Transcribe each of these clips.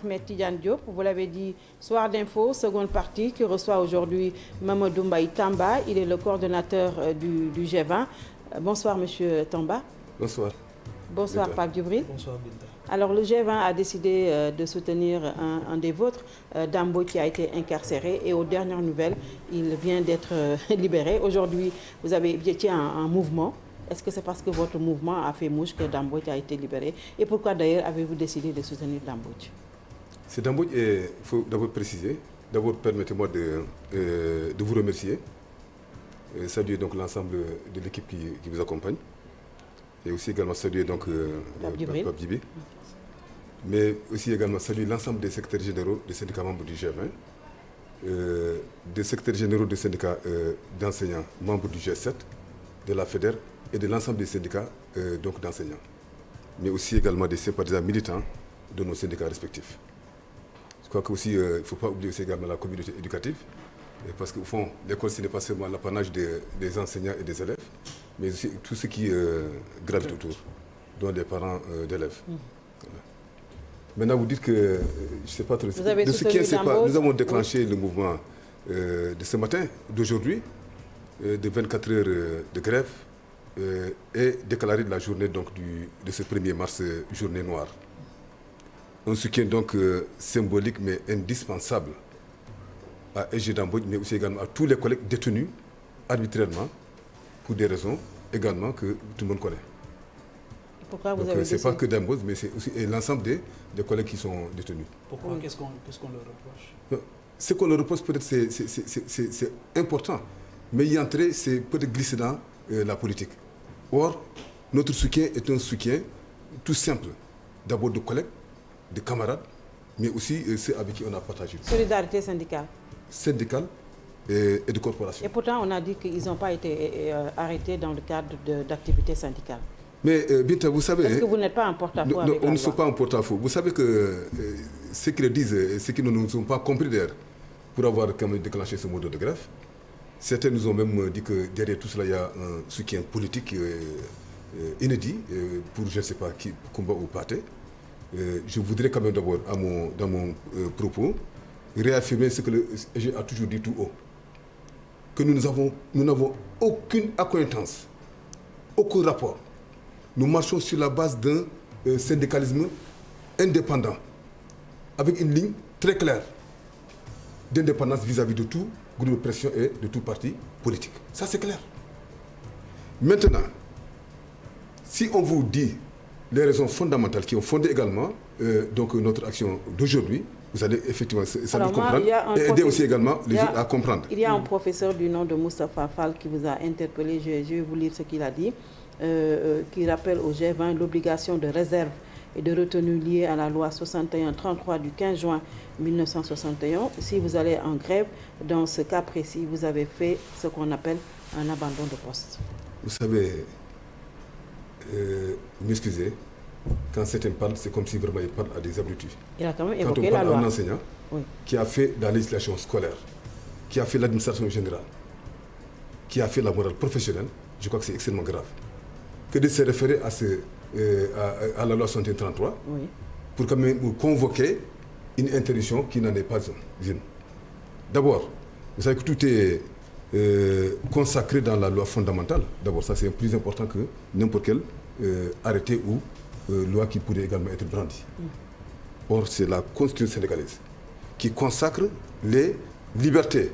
Ahmed Tidiane Diop, vous l'avez dit, Soir d'Info, seconde partie, qui reçoit aujourd'hui Mamadou Mbaye Tamba. Il est le coordonnateur du G20. Bonsoir, Monsieur Tamba. Bonsoir. Bonsoir, Binta. Pape Djibril. Bonsoir, Binta. Alors, le G20 a décidé de soutenir un des vôtres, Dambo, qui a été incarcéré. Et aux dernières nouvelles, il vient d'être libéré. Aujourd'hui, vous étiez en mouvement. Est-ce que c'est parce que votre mouvement a fait mouche que Dambo a été libéré? Et pourquoi d'ailleurs avez-vous décidé de soutenir Dambo? C'est Dambo, il faut d'abord préciser. D'abord, permettez-moi de vous remercier. Saluer donc l'ensemble de l'équipe qui vous accompagne. Et aussi également saluer donc Pape Djibril. Mais aussi également saluer l'ensemble des secrétaires généraux des syndicats membres du G20, des secrétaires généraux des syndicats d'enseignants membres du G7, de la FEDER et de l'ensemble des syndicats donc d'enseignants. Mais aussi également des sympathisants militants de nos syndicats respectifs. Je crois qu'aussi, il ne faut pas oublier aussi également la communauté éducative, parce qu'au fond, l'école, ce n'est pas seulement l'apanage des enseignants et des élèves, mais aussi tout ce qui gravite autour, dont les parents d'élèves. Voilà. Maintenant, vous dites que, je ne sais pas trop, de ce qui est pas, nous avons déclenché le mouvement de ce matin, d'aujourd'hui, de 24 heures de grève, et déclaré de la journée donc, de ce 1er mars, journée noire. Un soutien donc symbolique mais indispensable à EG Dambo, mais aussi également à tous les collègues détenus arbitrairement pour des raisons également que tout le monde connaît. Pourquoi vous donc avez c'est pas que Dambo, mais c'est aussi l'ensemble des collègues qui sont détenus. Pourquoi? Qu'est-ce qu'on leur reproche? Non, ce qu'on leur reproche peut-être c'est important, mais y entrer c'est peut-être glisser dans la politique. Or, notre soutien est un soutien tout simple, d'abord de collègues, de camarades, mais aussi ceux avec qui on a partagé. Solidarité syndicale. Syndicale et de corporation. Et pourtant, on a dit qu'ils n'ont pas été arrêtés dans le cadre d'activités syndicales. Mais Binta, vous savez... Est-ce que vous n'êtes pas en porte-à-faux avec la loi? On ne sont pas en porte-à-faux. Vous savez que ceux qui le disent, ceux qui ne nous ont pas compris d'ailleurs, pour avoir quand même déclenché ce mode de grève, certains nous ont même dit que derrière tout cela, il y a un soutien politique inédit pour je ne sais pas qui, combat ou pâté. Je voudrais quand même d'abord, dans mon propos, réaffirmer ce que le SG a toujours dit tout haut. Que nous n'avons aucune accointance, aucun rapport. Nous marchons sur la base d'un syndicalisme indépendant, avec une ligne très claire d'indépendance vis-à-vis de tout groupe de pression et de tout parti politique. Ça, c'est clair. Maintenant, si on vous dit les raisons fondamentales qui ont fondé également donc notre action d'aujourd'hui, vous allez effectivement savoir comprendre et aider aussi également les autres à comprendre. Il y a un professeur du nom de Moustapha Fall qui vous a interpellé, je vais vous lire ce qu'il a dit, qui rappelle au G20 l'obligation de réserve et de retenue liée à la loi 61-33 du 15 juin 1961. Si vous allez en grève, dans ce cas précis, vous avez fait ce qu'on appelle un abandon de poste. Vous savez, m'excusez, quand certains parlent, c'est comme si vraiment ils parlent à des abrutis. Il a quand même évoqué la loi. Quand on parle d'un enseignant qui a fait la législation scolaire, qui a fait l'administration générale, qui a fait la morale professionnelle, je crois que c'est extrêmement grave. Que de se référer à la loi 61-33 pour quand même convoquer une interdiction qui n'en est pas une. D'abord, vous savez que tout est consacré dans la loi fondamentale. D'abord, ça c'est plus important que n'importe quel arrêté ou loi qui pourrait également être brandie. Or, c'est la Constitution sénégalaise qui consacre les libertés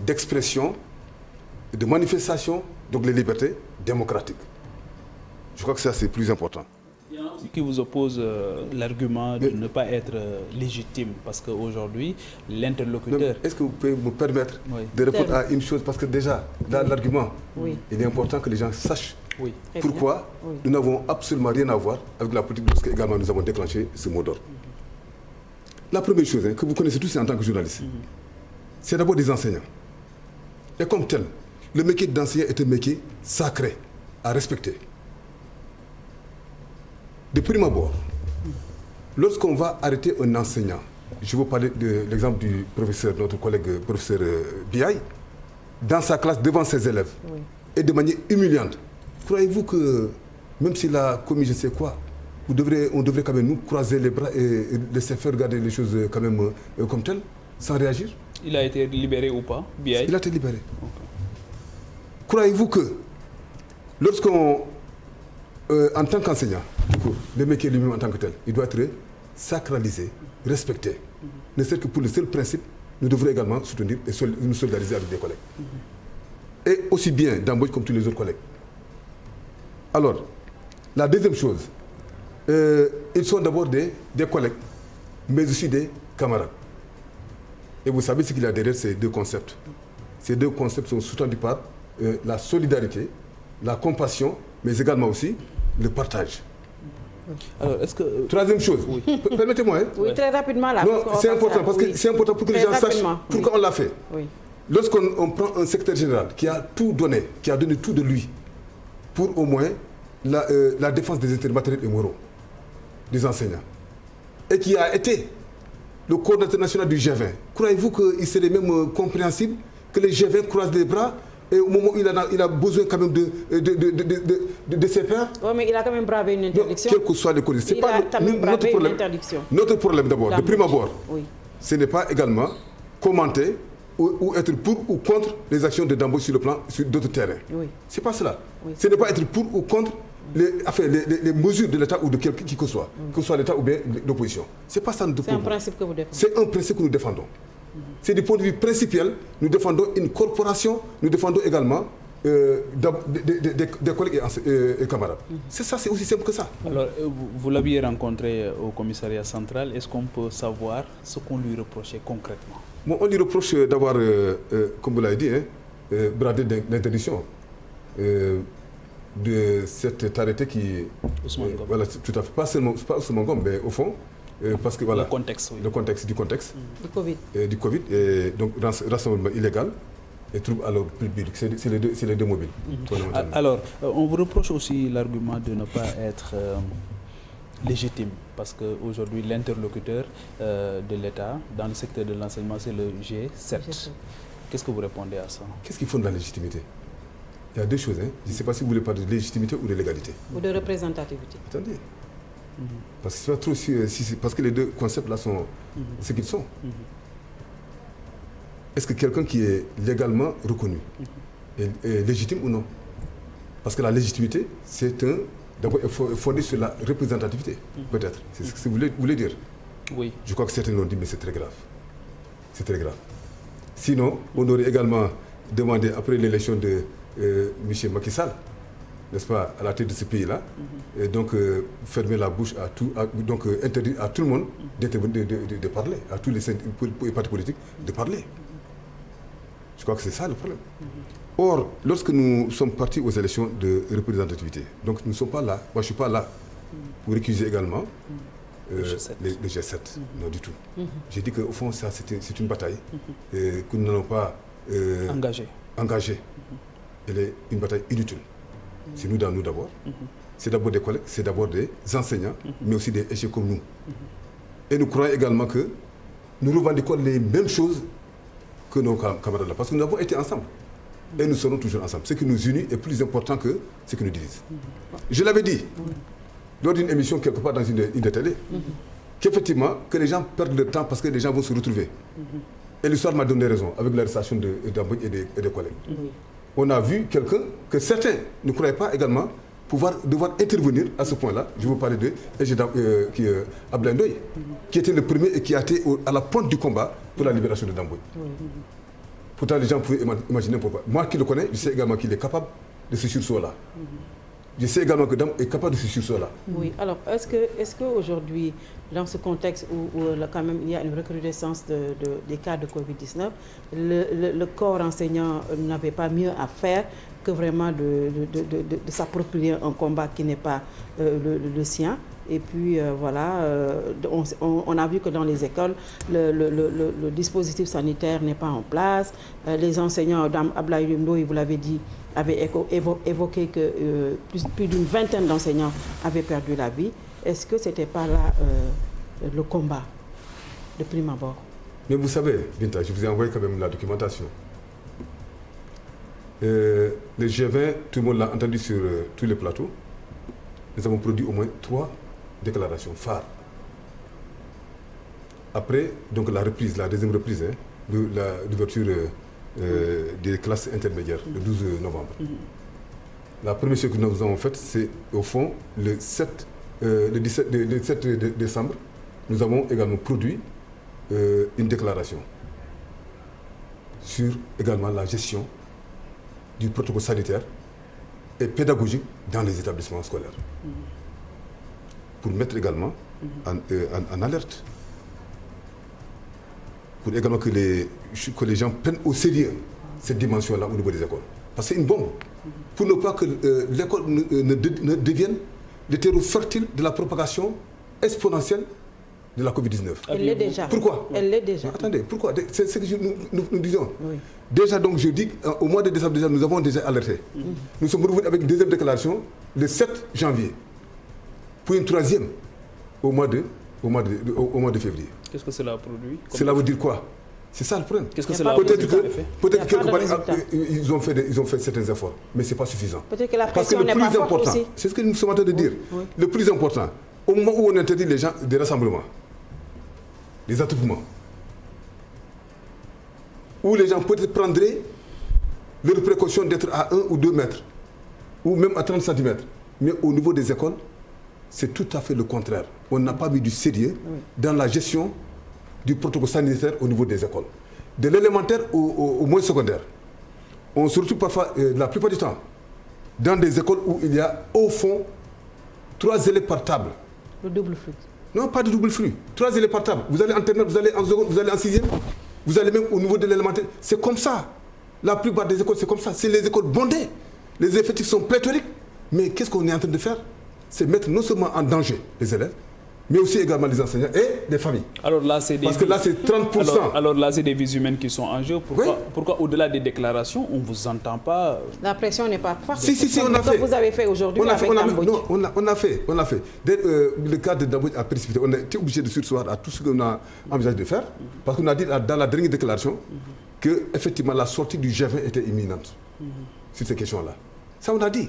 d'expression, de manifestation, donc les libertés démocratiques. Je crois que ça c'est plus important. Il y a qui vous oppose l'argument de ne pas être légitime, parce qu'aujourd'hui, l'interlocuteur... Est-ce que vous pouvez me permettre de répondre à une chose? Parce que déjà, dans l'argument, il est important que les gens sachent pourquoi nous n'avons absolument rien à voir avec la politique lorsque également nous avons déclenché ce mot d'ordre. La première chose que vous connaissez tous en tant que journaliste, c'est d'abord des enseignants. Et comme tel, le métier d'enseignant est un métier sacré, à respecter. De prime abord, lorsqu'on va arrêter un enseignant, je vous parler de l'exemple du professeur, notre collègue professeur Biaï, dans sa classe devant ses élèves, et de manière humiliante. Croyez-vous que, même s'il a commis je ne sais quoi, on devrait quand même nous croiser les bras et laisser faire regarder les choses quand même comme telles, sans réagir. Il a été libéré ou pas, Biaye? Il a été libéré. Okay. Croyez-vous que lorsqu'on, en tant qu'enseignant, le métier lui-même en tant que tel, il doit être sacralisé, respecté. Ne serait-ce que pour le seul principe, nous devrions également soutenir et nous solidariser avec des collègues. Et aussi bien d'embauche comme tous les autres collègues. Alors, la deuxième chose, ils sont d'abord des collègues, mais aussi des camarades. Et vous savez ce qu'il y a derrière ces deux concepts. Ces deux concepts sont sous-tendus par la solidarité, la compassion, mais également aussi le partage. Alors, est-ce que... Troisième chose, oui. Permettez-moi. Hein? Oui, très rapidement là. Non, c'est important, parce que c'est important pour que les gens sachent pourquoi on l'a fait. Oui. Lorsqu'on prend un secrétaire général qui a tout donné, qui a donné tout de lui, pour au moins la défense des intérêts matériels et moraux des enseignants, et qui a été le coordinateur national du G20, croyez-vous qu'il serait même compréhensible que les G20 croisent les bras et au moment où il a besoin quand même de ses pairs? Oui, mais il a quand même bravé une interdiction. Non, quel que soit le code, c'est pas notre problème. Notre problème d'abord, de prime abord, oui. Ce n'est pas également commenter ou être pour ou contre les actions de Dambo sur le plan sur d'autres terrains. Oui. C'est pas cela. Oui. Ce n'est pas être pour ou contre les mesures de l'État ou de qui que ce soit, que ce soit l'État ou bien l'opposition. C'est pas ça. C'est un principe que vous défendez. C'est un principe que nous défendons. C'est du point de vue principiel, nous défendons une corporation, nous défendons également des collègues et camarades. C'est ça, c'est aussi simple que ça. Alors, vous l'aviez rencontré au commissariat central, est-ce qu'on peut savoir ce qu'on lui reprochait concrètement? Bon, on lui reproche d'avoir, comme vous l'avez dit, bradé l'interdiction de cet arrêté qui... voilà, tout à fait, pas seulement Ngom, mais au fond, parce que voilà... Le contexte, oui. Le contexte du contexte. Du Covid, et donc rassemblement illégal et trouble à l'ordre public. C'est les deux mobiles. Alors, on vous reproche aussi l'argument de ne pas être légitime, parce qu'aujourd'hui, l'interlocuteur de l'État dans le secteur de l'enseignement, c'est le G7. Qu'est-ce que vous répondez à ça? Qu'est-ce qu'il faut de la légitimité? Il y a deux choses. Hein. Je ne sais pas si vous voulez parler de légitimité ou de légalité. Ou de représentativité. Attendez. Parce que c'est pas trop parce que les deux concepts-là sont ce qu'ils sont. Est-ce que quelqu'un qui est légalement reconnu est légitime ou non? Parce que la légitimité, c'est d'abord fondé sur la représentativité, peut-être. C'est ce que vous voulez dire. Oui. Je crois que certains l'ont dit, mais c'est très grave. C'est très grave. Sinon, on aurait également demandé, après l'élection de M. Macky Sall, n'est-ce pas, à la tête de ce pays-là, et donc fermer la bouche à tout, donc interdire à tout le monde de parler, à tous les partis politiques de parler. Je crois que c'est ça le problème. Or, lorsque nous sommes partis aux élections de représentativité, donc nous ne sommes pas là, moi je ne suis pas là pour récuser également le G7, non du tout. J'ai dit qu'au fond, ça c'est une bataille que nous n'allons pas engager. Elle est une bataille inutile. C'est nous d'abord. C'est d'abord des collègues, c'est d'abord des enseignants, mais aussi des échec comme nous. Et nous croyons également que nous revendiquons les mêmes choses que nos camarades là, parce que nous avons été ensemble. Et nous serons toujours ensemble. Ce qui nous unit est plus important que ce qui nous divise. Je l'avais dit lors d'une émission quelque part dans une télé, qu'effectivement, que les gens perdent le temps parce que les gens vont se retrouver. Et l'histoire m'a donné raison avec l'arrestation d'Amboy et des collègues. On a vu quelqu'un que certains ne croyaient pas également devoir intervenir à ce point-là. Je vous parlais de Ablaye Ndoye, qui était le premier et qui a été à la pointe du combat pour la libération de Damboy. Pourtant, les gens pouvaient imaginer pourquoi. Moi qui le connais, je sais également qu'il est capable de ce sursaut-là. Je sais également que Dam est capable de ce sursaut-là. Oui, alors est-ce qu'aujourd'hui, dans ce contexte où quand même il y a une recrudescence des cas de Covid-19, le corps enseignant n'avait pas mieux à faire que vraiment de s'approprier un combat qui n'est pas le sien? Et puis voilà, on a vu que dans les écoles, le dispositif sanitaire n'est pas en place. Les enseignants, Ablaye Ndoye, vous l'avez dit, avaient évoqué que plus d'une vingtaine d'enseignants avaient perdu la vie. Est-ce que ce n'était pas là le combat de prime abord? Mais vous savez, Binta, je vous ai envoyé quand même la documentation. Le G20, tout le monde l'a entendu sur tous les plateaux. Nous avons produit au moins 3 déclarations phares. Après, donc la deuxième reprise de l'ouverture des classes intermédiaires le 12 novembre. La première chose que nous avons faite, c'est au fond le 17 décembre, nous avons également produit une déclaration sur également la gestion du protocole sanitaire et pédagogique dans les établissements scolaires. Pour mettre également en alerte, pour également que les gens prennent au sérieux cette dimension-là au niveau des écoles. Parce que c'est une bombe. Pour ne pas que l'école ne devienne le terreau fertile de la propagation exponentielle de la Covid-19. Elle l'est déjà. Pourquoi? Elle l'est déjà. Attendez, pourquoi? C'est ce que nous disons. Oui. Déjà, donc, je dis qu'au mois de décembre, déjà, nous avons déjà alerté. Nous sommes revenus avec une deuxième déclaration le 7 janvier. Pour une troisième au mois de février. Qu'est-ce que cela a produit? Cela veut dire quoi? C'est ça le problème. Qu'est-ce que cela a produit? Peut-être quelque part, ils ont fait certains efforts, mais ce n'est pas suffisant. Peut-être que la pression n'est pas forte aussi. C'est ce que nous sommes en train de dire. Oui. Le plus important, au moment où on interdit les gens des rassemblements, des attroupements, où les gens peut-être prendraient leurs précautions d'être à 1 ou 2 mètres, ou même à 30 cm. Mais au niveau des écoles, c'est tout à fait le contraire. On n'a pas mis du sérieux dans la gestion du protocole sanitaire au niveau des écoles. De l'élémentaire au moins secondaire. On se retrouve parfois, la plupart du temps, dans des écoles où il y a au fond 3 élèves par table. Le double flux. Non, pas de double flux. 3 élèves par table. Vous allez en terminale, vous allez en seconde, vous allez en sixième, vous allez même au niveau de l'élémentaire. C'est comme ça. La plupart des écoles, c'est comme ça. C'est les écoles bondées. Les effectifs sont pléthoriques. Mais qu'est-ce qu'on est en train de faire? C'est mettre non seulement en danger les élèves, mais aussi également les enseignants et les familles. Alors là, c'est parce que là, c'est 30%. Alors là, c'est des vies humaines qui sont en jeu. Pourquoi au-delà des déclarations, on ne vous entend pas? La pression n'est pas forte. Si, on a fait. Comme vous avez fait aujourd'hui avec Dambodji. Non, on a fait. Le cas de Dambodji a précipité. On a été obligé de surseoir à tout ce qu'on a envisagé de faire. Parce qu'on a dit dans la dernière déclaration que effectivement la sortie du G20 était imminente sur ces questions-là. Ça, on a dit.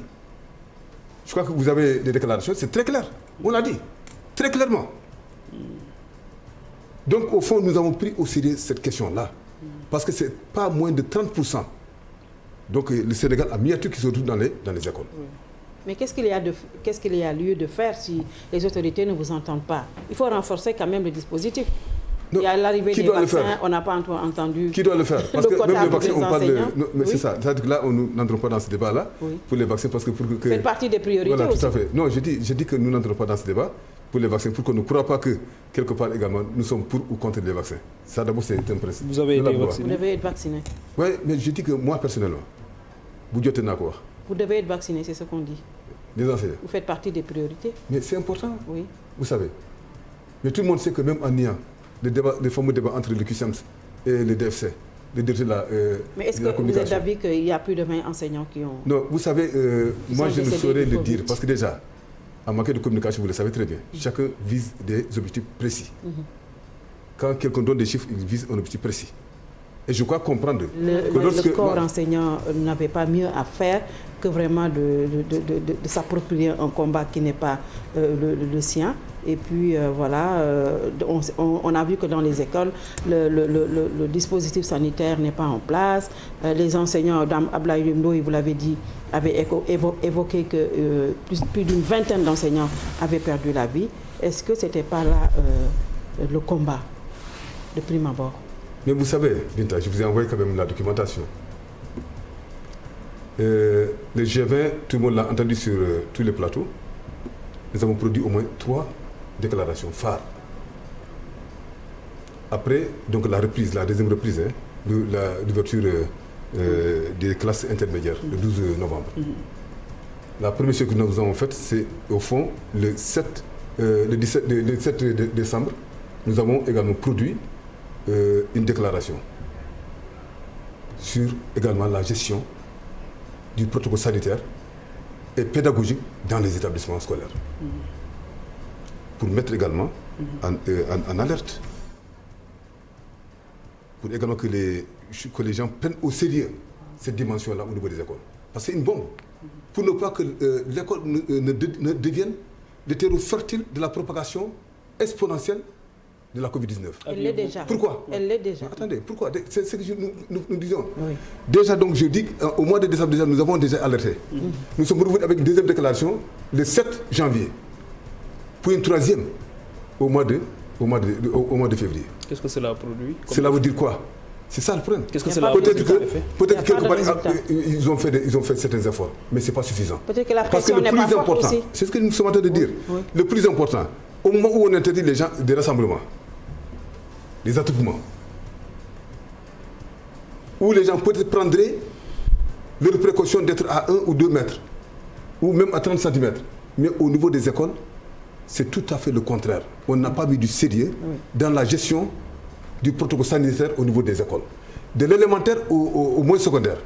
Je crois que vous avez des déclarations, c'est très clair. On l'a dit, très clairement. Donc, au fond, nous avons pris au sérieux cette question-là. Parce que ce n'est pas moins de 30%. Donc, le Sénégal a miniature qui se retrouve dans les écoles. Oui. Mais qu'est-ce qu'il y a lieu de faire si les autorités ne vous entendent pas? Il faut renforcer quand même le dispositif. Non, il y a l'arrivée des vaccins, on n'a pas entendu. Qui doit le faire? Parce que même les vaccins, on parle de. Non, mais oui. c'est ça. C'est-à-dire que là, nous n'entrons pas dans ce débat-là pour les vaccins. Parce que pour que faites partie des priorités voilà, aussi. Tout à fait. Non, je dis que nous n'entrons pas dans ce débat pour les vaccins, pour qu'on ne croit pas que, quelque part également, nous sommes pour ou contre les vaccins. Ça, d'abord, c'est un principe. Vous avez été vacciné? Vous devez être vacciné. Oui, mais je dis que moi, personnellement, vous devez être vacciné, c'est ce qu'on dit. Les enseignants. Vous faites partie des priorités. Mais c'est important. Oui. Vous savez. Mais tout le monde sait que même en niant les fameux débats entre le QCMS et le DFC, mais est-ce que vous êtes d'avis qu'il y a plus de 20 enseignants qui ont... Non, vous savez, moi je ne saurais le dire, parce que déjà, en matière de communication, vous le savez très bien, chacun vise des objectifs précis. Quand quelqu'un donne des chiffres, il vise un objectif précis. Et je crois comprendre que le corps enseignant n'avait pas mieux à faire que vraiment de s'approprier un combat qui n'est pas le sien. Et puis voilà, on a vu que dans les écoles, le dispositif sanitaire n'est pas en place. Les enseignants, Dame Ablaye Ndoye, vous l'avez dit, avaient évoqué que plus d'une vingtaine d'enseignants avaient perdu la vie. Est-ce que ce n'était pas là le combat de prime abord? Mais vous savez, Binta, je vous ai envoyé quand même la documentation. Le G20, tout le monde l'a entendu sur tous les plateaux. Nous avons produit au moins 3 déclarations phares. Après, donc la deuxième reprise de l'ouverture des classes intermédiaires le 12 novembre. La première chose que nous avons faite, c'est au fond le 17 décembre, nous avons également produit une déclaration sur également la gestion du protocole sanitaire et pédagogique dans les établissements scolaires. Pour mettre également en alerte, pour également que les gens prennent au sérieux cette dimension-là au niveau des écoles. Parce que c'est une bombe. Pour ne pas que l'école ne devienne le terreau fertile de la propagation exponentielle de la Covid-19. Elle l'est déjà. Pourquoi? Elle l'est déjà. Attendez, pourquoi? C'est ce que nous disons. Oui. Déjà, donc, je dis qu'au mois de décembre, déjà, nous avons déjà alerté. Nous sommes revenus avec une deuxième déclaration le 7 janvier. Pour une troisième au mois de février. Qu'est-ce que cela produit? Cela veut dire quoi? C'est ça le problème. Qu'est-ce que cela peut-être fait? quelque part, ils ont fait certains efforts, mais ce n'est pas suffisant. Peut-être que la pression n'est pas forte aussi. C'est ce que nous sommes en train de dire. Oui. Le plus important, au moment où on interdit les gens des rassemblements, des attroupements, où les gens peut-être prendraient leur précaution d'être à 1 ou 2 mètres, ou même à 30 cm. Mais au niveau des écoles, c'est tout à fait le contraire. On n'a pas mis du sérieux dans la gestion du protocole sanitaire au niveau des écoles. De l'élémentaire au moins secondaire.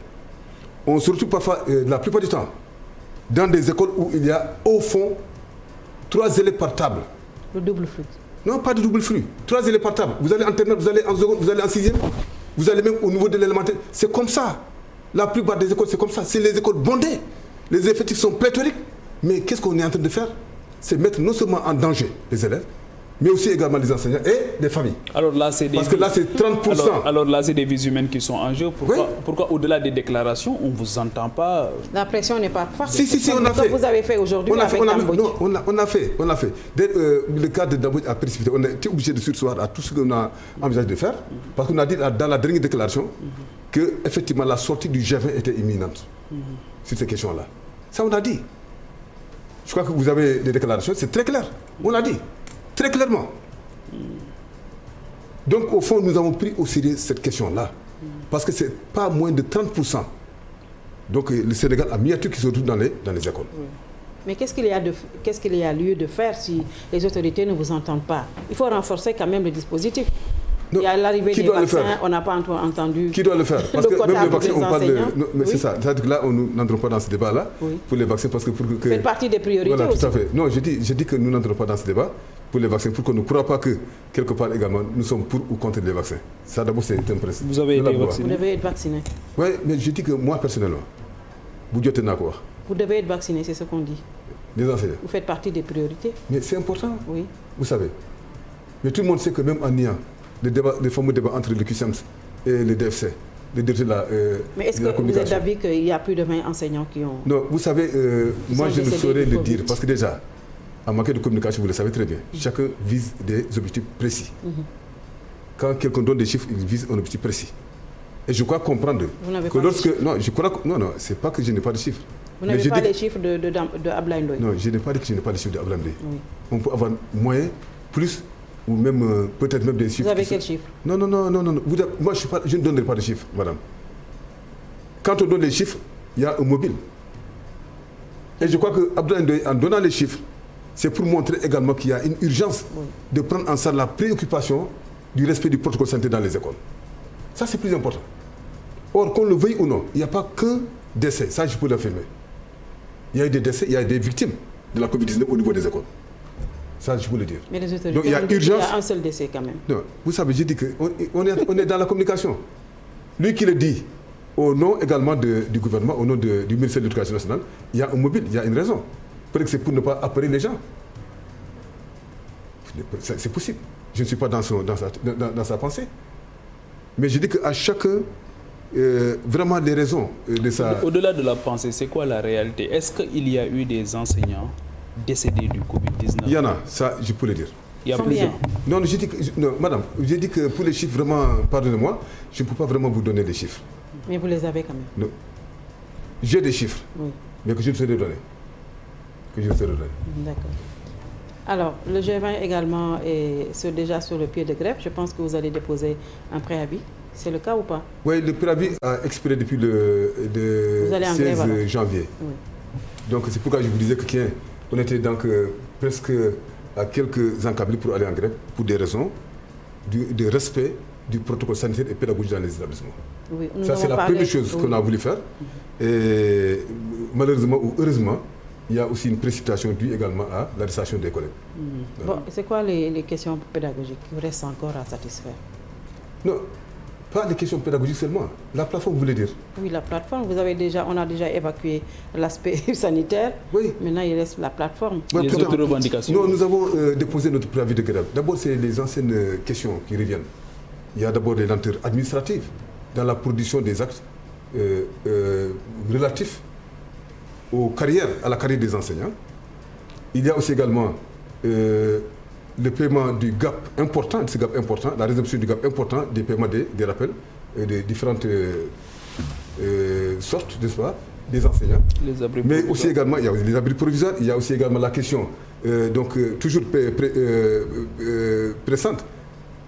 On se retrouve parfois, la plupart du temps, dans des écoles où il y a au fond 3 élèves par table. Le double flux. Non, pas de double flux. 3 élèves par table. Vous allez en terminale, vous allez en seconde, vous allez en sixième, vous allez même au niveau de l'élémentaire. C'est comme ça. La plupart des écoles, c'est comme ça. C'est les écoles bondées. Les effectifs sont pléthoriques. Mais qu'est-ce qu'on est en train de faire? C'est mettre non seulement en danger les élèves, mais aussi également les enseignants et les familles. Alors là, c'est parce que là, c'est 30%. Alors là, c'est des vies humaines qui sont en jeu. Pourquoi au-delà des déclarations, on ne vous entend pas? La pression n'est pas forte. Si, on a fait. Vous avez fait aujourd'hui avec Dambodj. Non, on a fait. Le cas de Dambodj a précipité. On a été obligé de surseoir à tout ce qu'on a envisagé de faire. Parce qu'on a dit dans la dernière déclaration que effectivement la sortie du G20 était imminente sur ces questions-là. Ça, on a dit. Je crois que vous avez des déclarations, c'est très clair. On l'a dit. Très clairement. Donc, au fond, nous avons pris au sérieux cette question-là. Parce que ce n'est pas moins de 30%. Donc, le Sénégal a miniature qui se retrouve dans les écoles. Oui. Mais qu'est-ce qu'il y a lieu de faire si les autorités ne vous entendent pas? Il faut renforcer quand même le dispositif. Non, il y a l'arrivée des vaccins, on n'a pas entendu. Qui doit le faire? Parce que même les vaccins, on parle de. Mais oui. c'est ça. C'est-à-dire que là, nous n'entrons pas dans ce débat-là pour les vaccins. Parce que faites partie des priorités voilà, aussi. Tout à fait. Non, je dis que nous n'entrons pas dans ce débat pour les vaccins, pour qu'on ne croit pas que, quelque part également, nous sommes pour ou contre les vaccins. Ça, d'abord, c'est un principe. Vous avez été vacciné? Vous devez être vacciné. Oui, mais je dis que moi, personnellement, vous devez être vacciné, c'est ce qu'on dit. Les enseignants. Vous faites partie des priorités. Mais c'est important. Oui. Vous savez. Mais tout le monde sait que même en niant les fameux débats entre le QCEMS et le DFC, mais est-ce que vous êtes d'avis qu'il y a plus de 20 enseignants qui ont... Non, vous savez, moi je ne saurais le dire, parce que déjà, en matière de communication, vous le savez très bien, chacun vise des objectifs précis. Quand quelqu'un donne des chiffres, il vise un objectif précis. Et je crois comprendre que lorsque... Non, c'est pas que je n'ai pas de chiffres. Vous n'avez pas les chiffres de Ablaye Ndoye? Non, je n'ai pas dit que je n'ai pas les chiffres de Ablaye Ndoye. Oui. On peut avoir moins, plus, ou même peut-être même des chiffres. Vous avez quels chiffres? Non. Moi, je ne donnerai pas de chiffres, madame. Quand on donne les chiffres, il y a un mobile. Et je crois que Ablaye Ndoye, en donnant les chiffres, c'est pour montrer également qu'il y a une urgence de prendre en charge la préoccupation du respect du protocole sanitaire dans les écoles. Ça, c'est plus important. Or, qu'on le veuille ou non, il n'y a pas qu'un décès. Ça, je peux l'affirmer. Il y a eu des décès, il y a eu des victimes de la Covid-19 au niveau des écoles. Ça, je peux le dire. Mais les autorités, donc, il y a urgence. Il y a un seul décès quand même. Non, vous savez, j'ai dit qu'on est dans la communication. Lui qui le dit, au nom également du gouvernement, au nom du ministère de l'Éducation nationale, il y a un mobile, il y a une raison. Peut-être que c'est pour ne pas appeler les gens. C'est possible. Je ne suis pas dans sa pensée. Mais je dis qu'à chacun, vraiment les raisons de sa... Au-delà de la pensée, c'est quoi la réalité? Est-ce qu'il y a eu des enseignants décédés du Covid-19? Il y en a, ça je peux le dire. Il y a plusieurs. Non, madame, j'ai dit que pour les chiffres, vraiment, pardonnez-moi, je ne peux pas vraiment vous donner les chiffres. Mais vous les avez quand même? Non. J'ai des chiffres, mais que je ne sais donner. D'accord. Alors, le G20 également est déjà sur le pied de grève. Je pense que vous allez déposer un préavis. C'est le cas ou pas? Oui, le préavis a expiré depuis le 16 janvier. Oui. Donc, c'est pourquoi je vous disais qu'on était donc presque à quelques encablés pour aller en grève pour des raisons de respect du protocole sanitaire et pédagogique dans les établissements. Oui, ça, c'est la première chose qu'on a voulu faire. Et malheureusement ou heureusement, il y a aussi une précipitation due également à l'arrestation des collègues. Bon, c'est quoi les questions pédagogiques qui restent encore à satisfaire? Non, Pas les questions pédagogiques seulement. La plateforme, vous voulez dire? Oui, la plateforme. On a déjà évacué l'aspect sanitaire. Oui. Maintenant, il reste la plateforme. Ouais, les autres revendications. Non, nous avons déposé notre préavis de grève. D'abord, c'est les anciennes questions qui reviennent. Il y a d'abord les lenteurs administratives dans la production des actes relatifs à la carrière des enseignants. Il y a aussi également le paiement du gap important, la résorption du gap important des paiements des rappels des différentes sortes, n'est-ce pas, des enseignants. Mais aussi également, il y a les abris provisoires, il y a aussi également la question, toujours pressante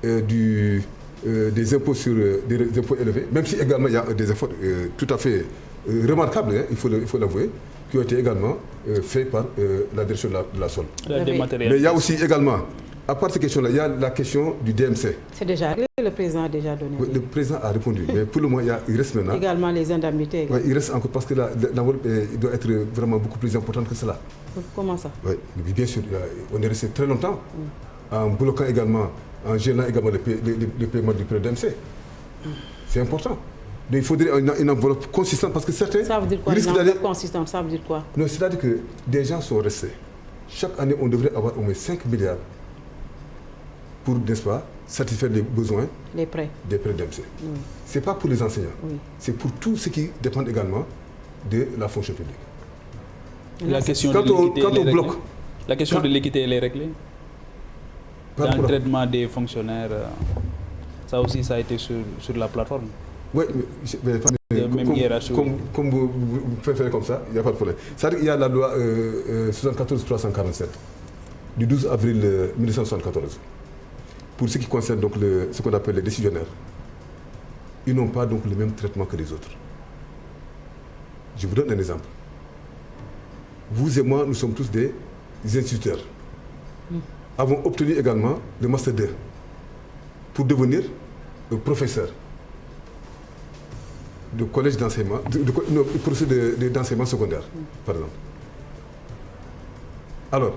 des impôts sur des impôts élevés, même si également il y a des efforts tout à fait remarquables, hein, il faut l'avouer, qui ont été également faits par la direction de la SOL. Mais il y a aussi également, à part ces questions-là, il y a la question du DMC. C'est déjà réglé, le président a déjà donné. Oui, le président a répondu, mais pour le moment, il reste maintenant. Également les indemnités. Oui, il reste encore parce que l'enveloppe doit être vraiment beaucoup plus importante que cela. Comment ça? Oui, bien sûr, on est resté très longtemps en bloquant également, en gênant également le paiement du DMC. C'est important. Donc il faudrait une enveloppe consistante parce que certains... Ça veut dire quoi, une enveloppe consistante? Ça veut dire quoi? Non, c'est-à-dire que des gens sont restés. Chaque année, on devrait avoir au moins 5 milliards pour, n'est-ce pas, satisfaire les besoins des prêts DMC. Ce n'est pas pour les enseignants, c'est pour tous ceux qui dépendent également de la fonction publique. La question de l'équité, elle est réglée. Dans le traitement des fonctionnaires, ça aussi, ça a été sur la plateforme. Oui, mais comme vous préférez comme ça, il n'y a pas de problème. C'est-à-dire qu'il y a la loi 74-347 du 12 avril 1974. Pour ce qui concerne donc ce qu'on appelle les décisionnaires, ils n'ont pas donc le même traitement que les autres. Je vous donne un exemple. Vous et moi, nous sommes tous des instituteurs. Avons obtenu également le Master 2 pour devenir professeur de collège d'enseignement, professeur d'enseignement secondaire, par exemple. Alors,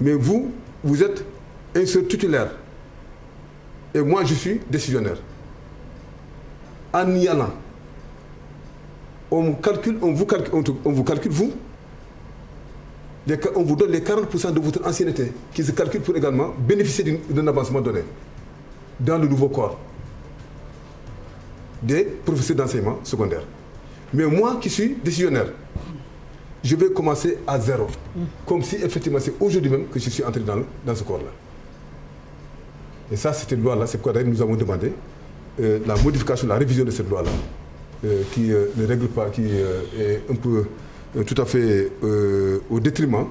mais vous êtes un seul titulaire. Et moi, je suis décisionnaire. En y allant, on vous calcule, vous, on vous donne les 40% de votre ancienneté qui se calcule pour également bénéficier d'un avancement donné dans le nouveau corps des professeurs d'enseignement secondaire. Mais moi qui suis décisionnaire, je vais commencer à zéro. Comme si effectivement c'est aujourd'hui même que je suis entré dans ce corps-là. Et ça, cette loi-là, c'est pourquoi nous avons demandé la modification, la révision de cette loi-là, qui ne règle pas, qui est un peu tout à fait au détriment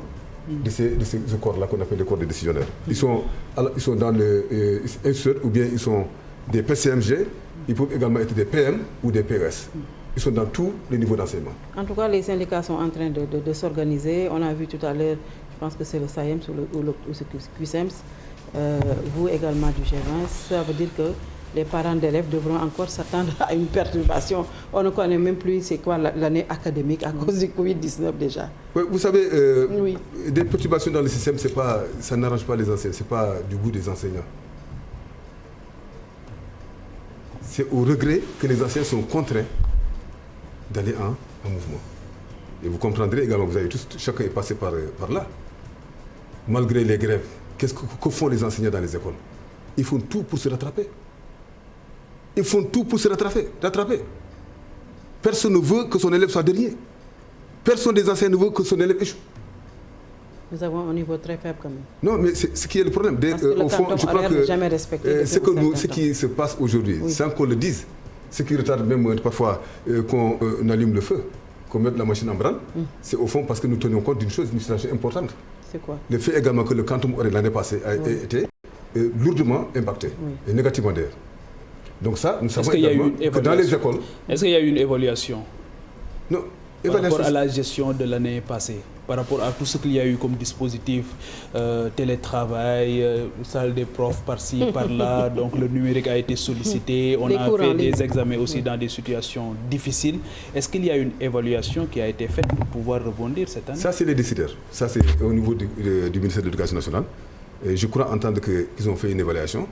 de ce corps-là qu'on appelle le corps des décisionnaires. Ils sont dans le institut ou bien ils sont des PCMG, ils peuvent également être des PM ou des PES. Ils sont dans tous les niveaux d'enseignement. En tout cas, les syndicats sont en train de s'organiser. On a vu tout à l'heure, je pense que c'est le SAEMS ou le QSEMS, vous également du G20. Ça veut dire que les parents d'élèves devront encore s'attendre à une perturbation. On ne connaît même plus c'est quoi l'année académique à cause du Covid-19 déjà. Oui, vous savez, des perturbations dans le système, ça n'arrange pas les enseignants, ce n'est pas du goût des enseignants. C'est au regret que les enseignants sont contraints d'aller en mouvement. Et vous comprendrez également, vous avez tous, chacun est passé par là. Malgré les grèves, que font les enseignants dans les écoles? Ils font tout pour se rattraper. Ils font tout pour se rattraper. Personne ne veut que son élève soit dernier. Personne des enseignants ne veut que son élève échoue. Nous avons un niveau très faible quand même. Non, mais c'est ce qui est le problème. Au fond, je crois que jamais respecté ce qui se passe aujourd'hui, sans qu'on le dise, ce qui retarde même parfois qu'on allume le feu, qu'on mette la machine en branle, c'est au fond parce que nous tenions compte d'une chose, une situation importante. C'est quoi? Le fait également que le quantum horaire l'année passée a été lourdement impacté, et négativement d'ailleurs. Donc ça, nous savons également que dans les écoles... Est-ce qu'il y a eu une évaluation? Non. Par rapport à la gestion de l'année passée, par rapport à tout ce qu'il y a eu comme dispositif, télétravail, salle des profs par-ci, par-là, donc le numérique a été sollicité, on a fait des examens aussi dans des situations difficiles. Est-ce qu'il y a une évaluation qui a été faite pour pouvoir rebondir cette année? Ça, c'est les décideurs. Ça, c'est au niveau du ministère de l'Éducation nationale. Et je crois entendre qu'ils ont fait une évaluation.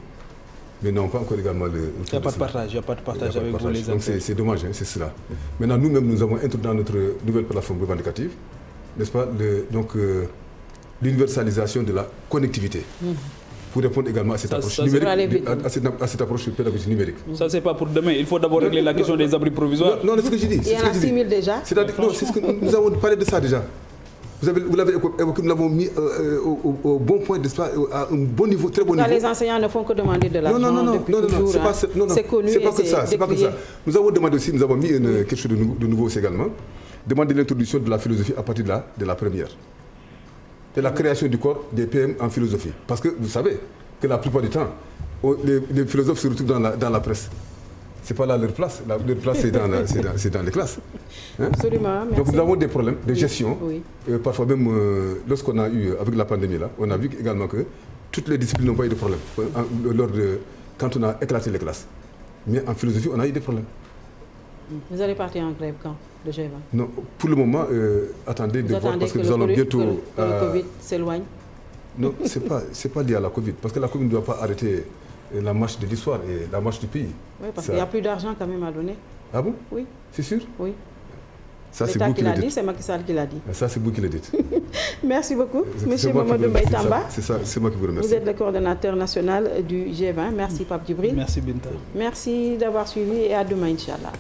mais n'ont pas encore également le... Il n'y a pas de partage, avec vous les Donc c'est dommage, hein, c'est cela. Maintenant, nous-mêmes, nous avons introduit dans notre nouvelle plateforme revendicative, n'est-ce pas, l'universalisation de la connectivité. Pour répondre également à cette approche numérique, à cette approche pédagogique numérique. Ça, c'est pas pour demain. Il faut d'abord régler la question des abris provisoires. Non, c'est ce que je dis. Il y en a 6 000 déjà. Non, c'est ce que nous avons parlé de ça déjà. Vous l'avez évoqué, nous l'avons mis au bon point, à un bon niveau, très bon niveau. Les enseignants ne font que demander de l'argent depuis toujours. C'est connu. C'est pas que ça. C'est pas que ça. Nous avons demandé aussi, nous avons mis quelque chose de nouveau aussi également, demander l'introduction de la philosophie à partir de la première. Et la création du corps des PM en philosophie. Parce que vous savez que la plupart du temps, les philosophes se retrouvent dans la presse. Ce n'est pas là leur place. Leur place, c'est dans les classes. Hein? Absolument. Merci. Donc nous avons des problèmes de gestion. Oui. Parfois même, lorsqu'on a eu, avec la pandémie, là, on a vu également que toutes les disciplines n'ont pas eu de problème quand on a éclaté les classes. Mais en philosophie, on a eu des problèmes. Vous allez partir en grève quand, le G20? Non, pour le moment, attendez de voir parce que nous allons bientôt... Que le Covid s'éloigne? Non, ce n'est pas lié à la Covid, parce que la Covid ne doit pas arrêter la marche de l'histoire et la marche du pays. Oui, parce qu'il n'y a plus d'argent quand même à donner. Ah bon? Oui. C'est sûr? Oui. Ça, c'est vous qui le dites. C'est Macky Sall qui l'a dit. Ça, c'est vous qui le dites. Merci beaucoup, Monsieur Mamadou Mbaye Tamba. C'est moi qui vous remercie. Vous êtes le coordonnateur national du G20. Merci, Pape Djibril. Merci, Binta. Merci d'avoir suivi et à demain, Inch'Allah.